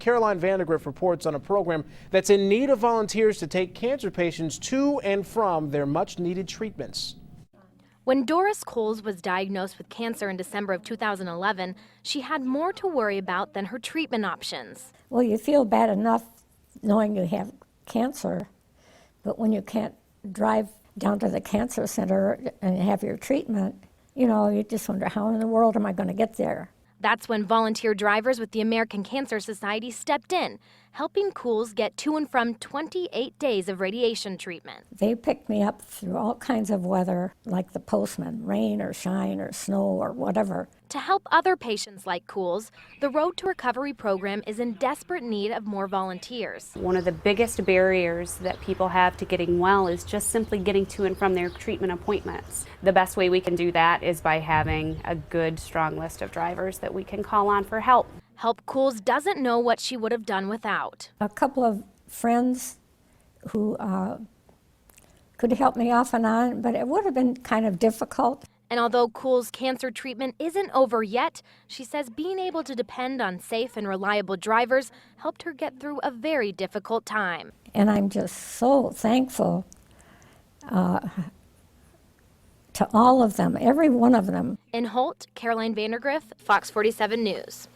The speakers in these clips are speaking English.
Caroline Vandergriff reports on a program that's in need of volunteers to take cancer patients to and from their much-needed treatments. When Doris Coles was diagnosed with cancer in December of 2011, she had more to worry about than her treatment options. Well, you feel bad enough knowing you have cancer, but when you can't drive down to the cancer center and have your treatment, you know, you just wonder, how in the world am I going to get there? That's when volunteer drivers with the American Cancer Society stepped in, helping Coles get to and from 28 days of radiation treatment. They picked me up through all kinds of weather, like the postman, rain or shine or snow or whatever. To help other patients like Coles, the Road to Recovery program is in desperate need of more volunteers. One of the biggest barriers that people have to getting well is just simply getting to and from their treatment appointments. The best way we can do that is by having a good, strong list of drivers that we can call on for help. Help Coles doesn't know what she would have done without. A couple of friends who could help me off and on, but it would have been kind of difficult. And although Coles' cancer treatment isn't over yet, she says being able to depend on safe and reliable drivers helped her get through a very difficult time. And I'm just so thankful to all of them, every one of them. In Holt, Caroline Vandergriff, Fox 47 News.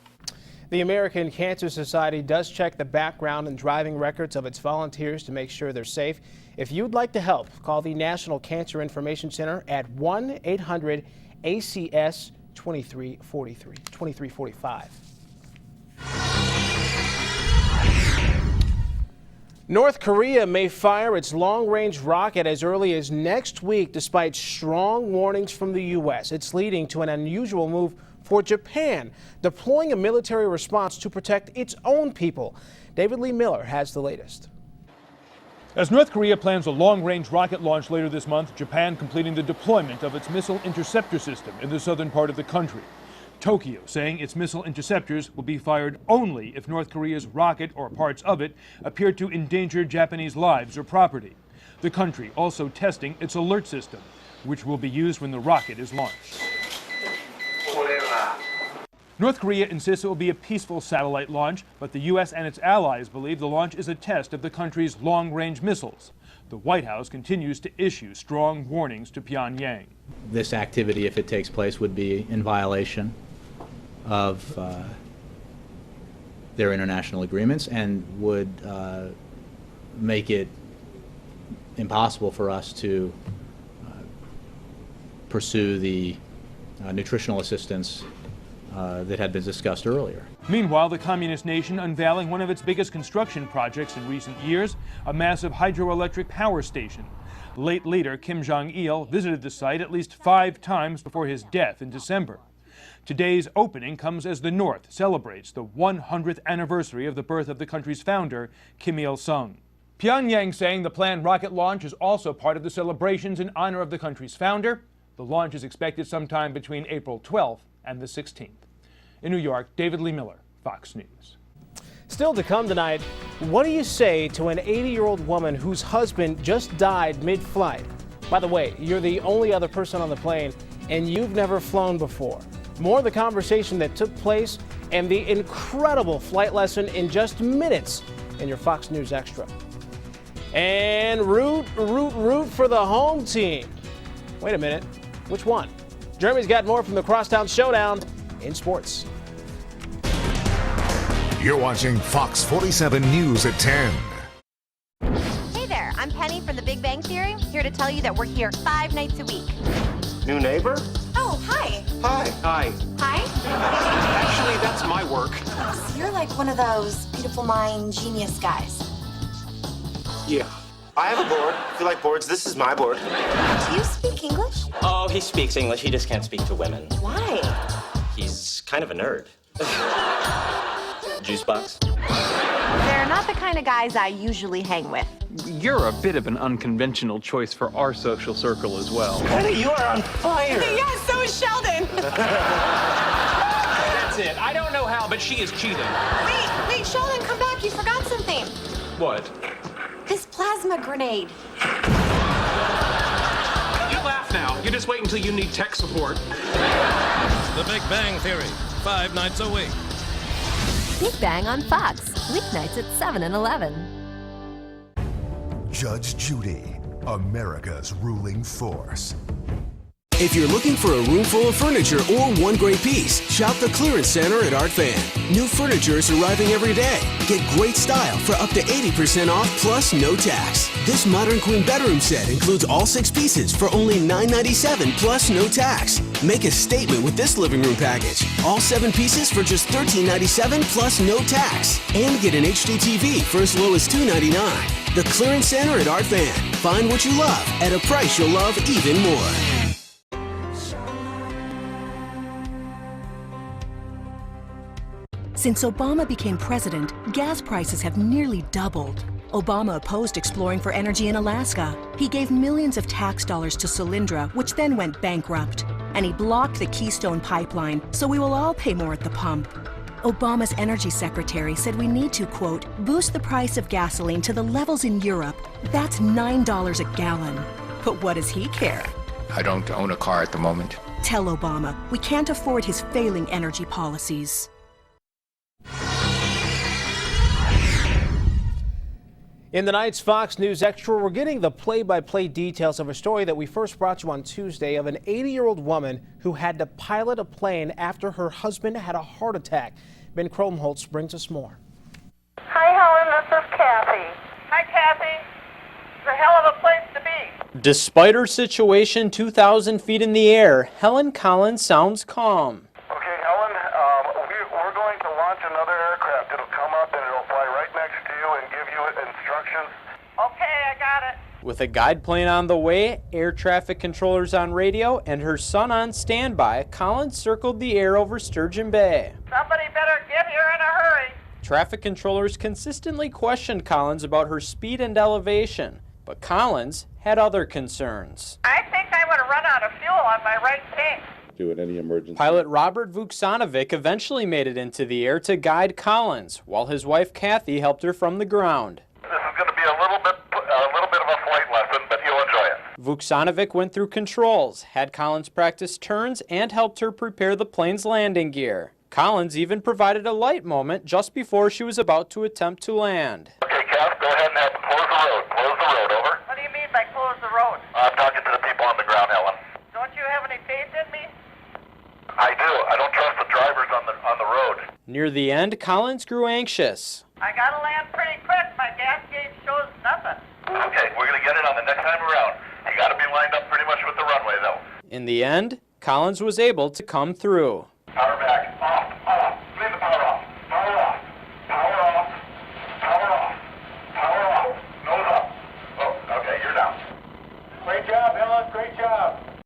The American Cancer Society does check the background and driving records of its volunteers to make sure they're safe. If you'd like to help, call the National Cancer Information Center at 1-800-ACS-2345. North Korea may fire its long-range rocket as early as next week, despite strong warnings from the U.S. It's leading to an unusual move for Japan, deploying a military response to protect its own people. David Lee Miller has the latest. As North Korea plans a long-range rocket launch later this month, Japan completing the deployment of its missile interceptor system in the southern part of the country. Tokyo saying its missile interceptors will be fired only if North Korea's rocket or parts of it appear to endanger Japanese lives or property. The country also testing its alert system, which will be used when the rocket is launched. North Korea insists it will be a peaceful satellite launch, but the U.S. and its allies believe the launch is a test of the country's long-range missiles. The White House continues to issue strong warnings to Pyongyang. This activity, if it takes place, would be in violation of their international agreements and would make it impossible for us to pursue the nutritional assistance that had been discussed earlier. Meanwhile, the communist nation unveiling one of its biggest construction projects in recent years, a massive hydroelectric power station. Late leader Kim Jong-il visited the site at least 5 times before his death in December. Today's opening comes as the North celebrates the 100th anniversary of the birth of the country's founder, Kim Il-sung. Pyongyang saying the planned rocket launch is also part of the celebrations in honor of the country's founder. The launch is expected sometime between April 12th and the 16th. In New York, David Lee Miller, Fox News. Still to come tonight, what do you say to an 80-year-old woman whose husband just died mid-flight? By the way, you're the only other person on the plane and you've never flown before. More of the conversation that took place and the incredible flight lesson in just minutes in your Fox News Extra. And root for the home team. Wait a minute, which one? Jeremy's got more from the Crosstown Showdown in sports. You're watching Fox 47 News at 10. Hey there, I'm Penny from The Big Bang Theory, here to tell you that we're here 5 nights a week. New neighbor? Oh, hi. Hi. Hi. Hi? Actually, that's my work. So you're like one of those beautiful mind genius guys. Yeah. I have a board. If you like boards, this is my board. Do you speak English? Oh, he speaks English. He just can't speak to women. Why? He's kind of a nerd. Juice box? They're not the kind of guys I usually hang with. You're a bit of an unconventional choice for our social circle as well. Penny, you are on fire. Yeah, so is Sheldon. That's it. I don't know how, but she is cheating. Wait, Sheldon, come back. You forgot something. What? This plasma grenade. You laugh now. You just wait until you need tech support. The Big Bang Theory, 5 nights a week. Big Bang on Fox, weeknights at 7 and 11. Judge Judy, America's ruling force. If you're looking for a room full of furniture or one great piece, shop the Clearance Center at Art Van. New furniture is arriving every day. Get great style for up to 80% off plus no tax. This modern queen bedroom set includes all 6 pieces for only $997 plus no tax. Make a statement with this living room package. All 7 pieces for just $1397 plus no tax. And get an HD TV for as low as $299. The Clearance Center at Art Van. Find what you love at a price you'll love even more. Since Obama became president, gas prices have nearly doubled. Obama opposed exploring for energy in Alaska. He gave millions of tax dollars to Solyndra, which then went bankrupt. And he blocked the Keystone Pipeline, so we will all pay more at the pump. Obama's energy secretary said we need to, quote, boost the price of gasoline to the levels in Europe. That's $9 a gallon. But what does he care? I don't own a car at the moment. Tell Obama we can't afford his failing energy policies. In tonight's Fox News Extra, we're getting the play-by-play details of a story that we first brought you on Tuesday of an 80-year-old woman who had to pilot a plane after her husband had a heart attack. Ben Kromholtz brings us more. Hi, Helen. This is Kathy. Hi, Kathy. It's a hell of a place to be. Despite her situation 2,000 feet in the air, Helen Collins sounds calm. Okay, Helen, we're going to launch another aircraft. It'll come up and it'll fly right next to you and give you instructions. Okay, I got it. With a guide plane on the way, air traffic controllers on radio, and her son on standby, Collins circled the air over Sturgeon Bay. Somebody better get here in a hurry. Traffic controllers consistently questioned Collins about her speed and elevation, but Collins had other concerns. I think I would have run out of fuel on my right tank. In any emergency. Pilot Robert Vuksanovic eventually made it into the air to guide Collins, while his wife Kathy helped her from the ground. This is going to be a little bit of a flight lesson, but you'll enjoy it. Vuksanovic went through controls, had Collins practice turns, and helped her prepare the plane's landing gear. Collins even provided a light moment just before she was about to attempt to land. Okay, Kath, go ahead and have them close the road. Close the road, over. What do you mean by close the road? I'm talking to the people on the ground, Helen. Don't you have any faith in me? I do. I don't trust the drivers on the road. Near the end, Collins grew anxious. I gotta land pretty quick. My gas gauge shows nothing. Okay, we're gonna get it on the next time around. You gotta be lined up pretty much with the runway, though. In the end, Collins was able to come through. Power back. Off. Leave the power off. Power off. Power off. Power off. Power off. Nose up. Oh, okay, you're down. Great job, Helen. Great job.